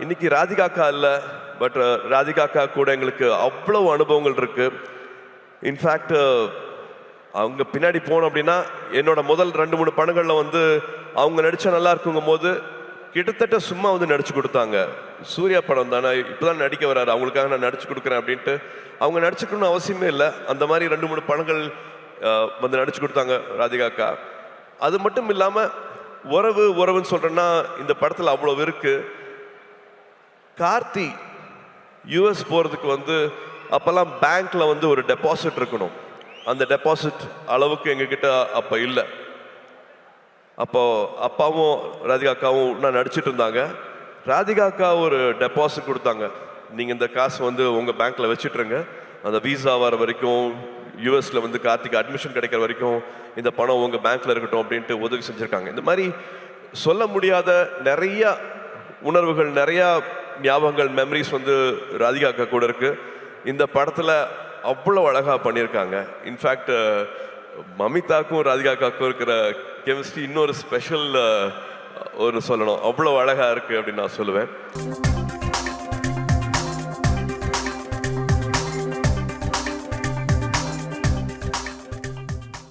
இன்னைக்கு ராதிகா அக்கா இல்லை, பட் ராதிகா அக்கா கூட எங்களுக்கு அவ்வளவு அனுபவங்கள் இருக்கு. இன்ஃபேக்ட் அவங்க பின்னாடி போனோம் அப்படின்னா என்னோட முதல் 2-3 படங்களில் வந்து அவங்க நடிச்சா நல்லா இருக்குங்கும் போது கிட்டத்தட்ட சும்மா வந்து நடிச்சு கொடுத்தாங்க. சூர்யா படம் தானே, இப்போதான் நடிக்க வர்றாரு, அவங்களுக்காக நான் நடிச்சு கொடுக்குறேன் அப்படின்ட்டு அவங்க நடிச்சுக்கணும்னு அவசியமே இல்லை. அந்த மாதிரி 2-3 படங்கள் வந்து நடிச்சு கொடுத்தாங்க ராதிகா அக்கா. அது மட்டும் இல்லாமல் உறவுன்னு சொல்றேன்னா இந்த படத்தில் அவ்வளவு இருக்கு. கார்த்தி யூஎஸ் போகிறதுக்கு வந்து அப்போல்லாம் பேங்க்ல வந்து ஒரு டெபாசிட் இருக்கணும். அந்த டெபாசிட் அளவுக்கு எங்ககிட்ட அப்போ இல்லை. அப்போ அப்பாவும் ராதிகா அக்காவும் நான் நடிச்சிட்டு இருந்தாங்க. ராதிகா அக்கா ஒரு டெபாசிட் கொடுத்தாங்க, நீங்கள் இந்த காசு வந்து உங்கள் பேங்க்கில் வச்சுட்ருங்க, அந்த வீசா வர வரைக்கும் யூஎஸில் வந்து கார்த்திக் அட்மிஷன் கிடைக்கிற வரைக்கும் இந்த பணம் உங்கள் பேங்க்கில் இருக்கட்டும் அப்படின்ட்டு உதவி செஞ்சுருக்காங்க. இந்த மாதிரி சொல்ல முடியாத நிறைய உணர்வுகள், நிறையா ஞாபகங்கள், மெமரிஸ் வந்து ராதிகா அக்கா கூட இருக்குது. இந்த படத்தில் அவ்வளோ அழகாக பண்ணியிருக்காங்க. இன்ஃபேக்ட் மமிதாக்கும் ராதிகா அக்காவுக்கும் இருக்கிற கெமிஸ்ட்ரி இன்னொரு ஸ்பெஷல் ஒரு சொல்லணும், அவ்வளோ அழகாக இருக்குது அப்படின்னு நான் சொல்லுவேன்.